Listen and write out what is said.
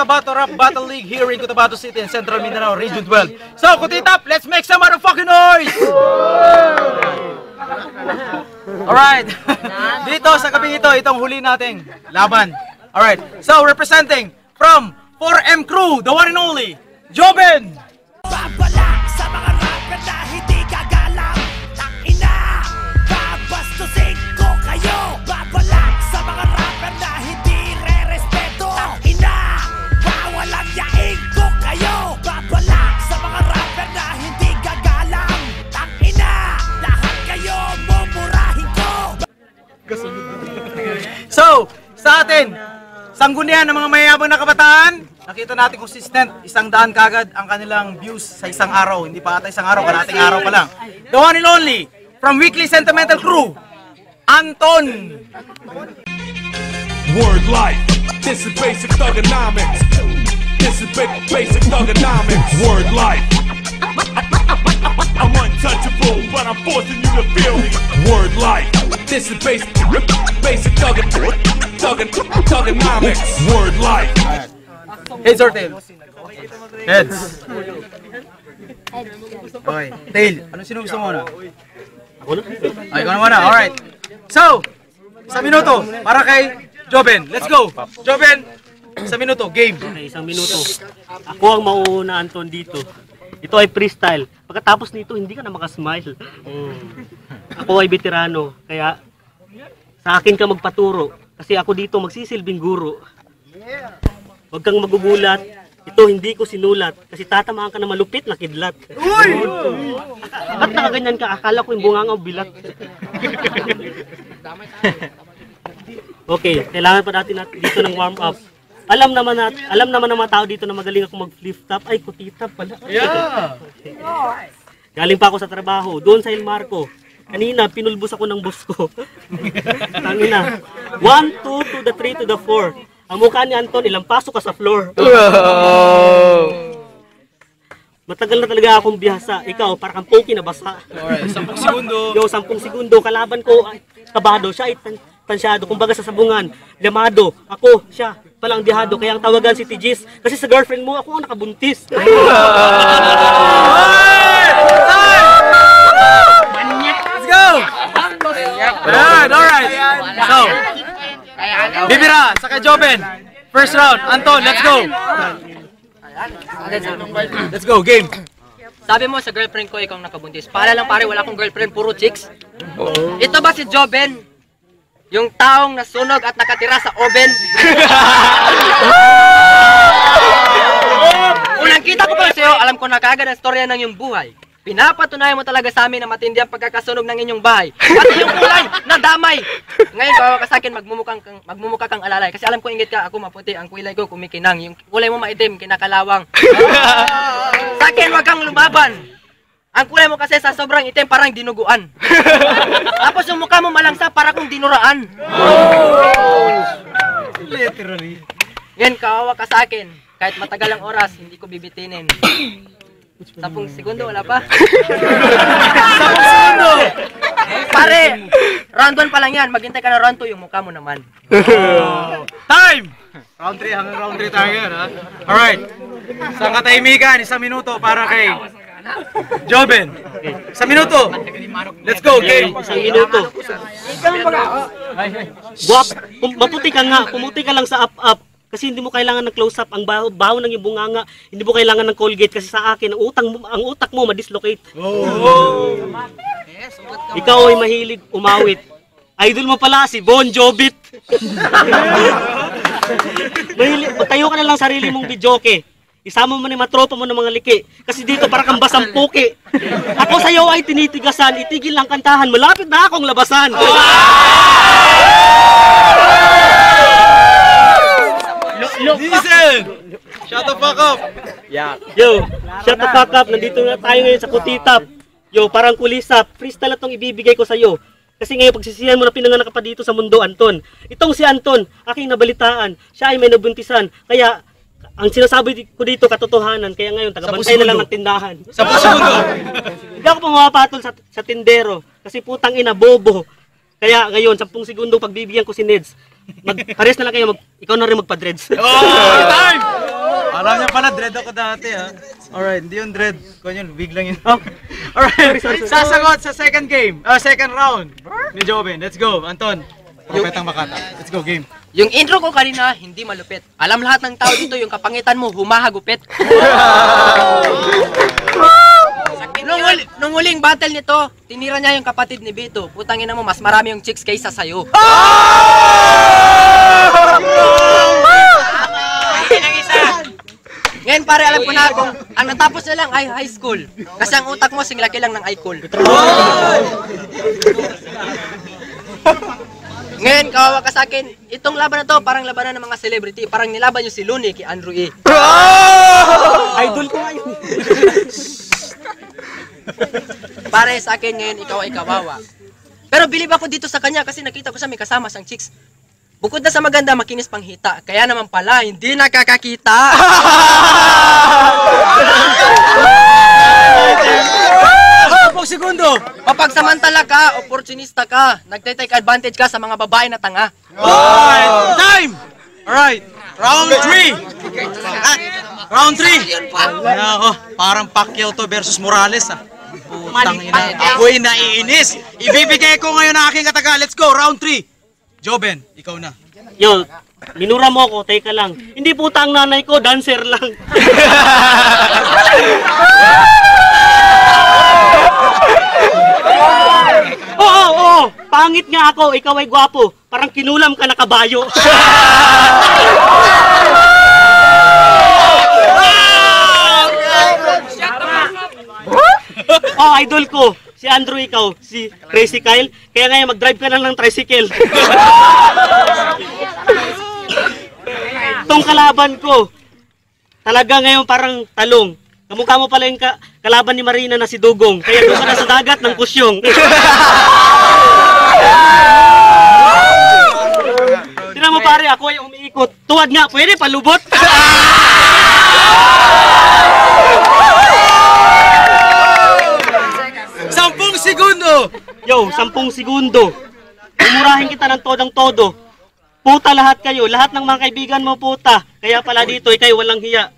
Cotabato Rap Battle League here in Cotabato City in Central Mindanao, Region 12. So, Kutitap, let's make some motherfucking noise! Alright, dito sa gabi ito, itong huli nating laban. Alright, so representing from 4M Crew, the one and only, Joben! Babala sa mga rapper na hindi gagalang. Tangina, babastusin ko kayo. Babala sa mga rapper na hindi re-respeto. Tangina, bawalang yain ko kayo. Babala sa mga rapper na hindi gagalang. Tangina, lahat kayo mumurahin ko. So, sa atin, sanggunian ng mga mayayabang na kabataan, nakita natin consistent, 100 kagad ang kanilang views sa isang araw. Hindi pa ata isang araw, kalating araw pa lang. The one and only, from Weekly Sentimental Crew, Anton! Word life, this is basic thugonomics. This is basic thugonomics. Word life. I'm untouchable, but I'm forcing you to feel me. Word life, this is basic thugonomics. Word life. Heads or tails? Heads. Okay, tail. Anong sino gusto mo na? Ako na? Ay, ikaw na muna. Alright. So, sa minuto, para kay Joben. Let's go! Joben, sa minuto, game. Okay, isang minuto. Ako ang mauuna, Anton, dito. Ito ay freestyle. Pagkatapos nito, hindi ka na makasmile. Ako ay veterano, kaya sa akin ka magpaturo. Kasi ako dito magsisilbing guro. Huwag kang magugulat. Ito hindi ko sinulat. Kasi tatamaan ka na malupit na kidlat. Uy! Ba't nakaganyan ka? Akala ko yung bungangaw bilat. Okay, kailangan pa natin dito ng warm up. Alam naman ng mga tao dito na magaling ako mag-flip top. Ay, kutitap pala. Yeah! Galing pa ako sa trabaho, doon sa El Marco. Kanina, pinulbos ako ng boss ko. Tangina. 1, 2, to the 3, to the 4. Ang mukha ni Anton, ilang pasok ka sa floor. Matagal na talaga akong bihasa. Ikaw, para kang poki na basa. Alright, 10 segundo. Yo, 10 segundo. Kalaban ko, ay, kabado. Siya ay tansyado. Kumbaga sa sabungan, lamado. Ako, siya, palang dihado. Kaya ang tawagan si Tijis. Kasi sa girlfriend mo, ako ang nakabuntis. Let's go! Alright. So, Bibira, saka Joben. First round. Anton, let's go. Let's go, game. Sabi mo sa girlfriend ko, ikaw ang nakabuntis. Para lang pare, wala akong girlfriend, puro chicks. Ito ba si Joben? Yung taong nasunog at nakatira sa oven? Unang kita ko pa sa'yo, alam ko na kaagad ang storya ng iyong buhay. Pinapatunayan mo talaga sa amin na matindi ang pagkakasunog ng inyong bahay. Pati yung kulay, nadamay. Ngayon, bawa ka sa akin, magmumukha kang alalay. Kasi alam ko ingit ka, ako maputi, ang kulay ko kumikinang. Yung kulay mo maitim, kinakalawang. Sa akin, wag kang lumaban. Ang kulay mo kasi sa sobrang itim, parang dinuguan. Tapos yung mukha mo malangsa, para kung dinuraan. Literally. Yan, kawawa ka sa akin. Kahit matagal ang oras, hindi ko bibitinin. 10 segundo, wala pa? 10 segundo! Pare, round 1 pa lang yan. Maghintay ka na round 2, yung mukha mo naman. Time! Round 3, hanggang round 3 tayo yan, ha? Alright. Sa katahimikan, 1 minuto para kay Joben. 1 minuto. Let's go, game. 1 minuto. Guwap, maputi ka nga. Pumuti ka lang sa up-up. Kasi hindi mo kailangan ng close-up, ang baho ng iyong bunganga, hindi mo kailangan ng Colgate kasi sa akin, ang utak mo ma-dislocate. Oh. Ikaw ay mahilig umawit. Idol mo pala si Bon Jovit. Tayo ka na lang sarili mong videoke. Isama mo na yung matropa mo ng mga liki. Kasi dito para kang basang puki. Ako sa'yo ay tinitigasan, itigil lang kantahan, malapit na akong labasan. Listen! Shut the fuck up! Yeah. Yo, shut the fuck up. Nandito na tayo ngayon sa Kutitap. Yo, parang kulisap. Freestyle na itong ibibigay ko sa'yo. Kasi ngayon pagsisihan mo na pinanganak ka pa dito sa mundo, Anton. Itong si Anton, aking nabalitaan. Siya ay may nabuntisan. Kaya, ang sinasabi ko dito katotohanan. Kaya ngayon, tagabantay na lang ng tindahan. 10 segundo! Hindi ako pumapatol sa tindero. Kasi putang ina, bobo. Kaya ngayon, 10 segundo pagbibigyan ko si Neds. Pares na lang kayo, ikaw na rin magpa-dreads. Oh, time! Alam niyo pala, dread ako dati ha. Alright, hindi yung dread. Kung yun, wig lang yun. Oh. Alright, sasagot sa second game. Second round. Ni Joven. Let's go, Anton. Propetang Makata. Let's go, game. Yung intro ko kanina, hindi malupit. Alam lahat ng tao dito, yung kapangitan mo, humahagupit. Nung huling battle nito, tinira niya yung kapatid ni Bito. Putang ina mo, mas marami yung chicks kaysa sa'yo. Ngayon pare, alam ko na kung ang natapos na lang ay high school. Kasi ang utak mo, singlaki lang ng iCool. Ngayon, kawawa ka sa akin, itong laban na to, parang labanan ng mga celebrity. Parang nilaban yung si Looney kay Andrew E. Idol ko ngayon. Pare, sa akin ngayon, ikaw ay kawawa. Pero bilib ako dito sa kanya kasi nakita ko siya may kasama siyang chicks. Bukod na sa maganda, makinis pang hita. Kaya naman pala, hindi nakakakita. Segundo. Mapagsamantala ka, opportunista ka, nagtitake advantage ka sa mga babae na tanga. Alright, time! Alright, round 3. Round 3. Ako, parang Pacquiao to versus Morales ah. Putang ina, ako'y naiinis. Ibibigay ko ngayon ang aking kataga. Let's go, round 3. Joben, ikaw na. Yo, minura mo ako, teka lang. Hindi puta ang nanay ko, dancer lang. Oo, pangit nga ako, ikaw ay gwapo. Parang kinulam ka na kabayo. Oh, idol ko. Si Andrew ikaw, si Crazy Kyle. Kaya ngayon mag-drive ka na ng tricycle. Itong kalaban ko, talaga ngayon parang talong. Kamukha mo pala yung kalaban ni Marina na si Dugong. Kaya doon ka na sa dagat ng kusyong. Tignan mo pare, ako ay umiikot. Tuwad nga, pwede palubot. 10 segundo! Yo, 10 segundo. Umurahin kita ng todang-todo. Puta lahat kayo, lahat ng mga kaibigan mo puta. Kaya pala dito, ikay walang hiya.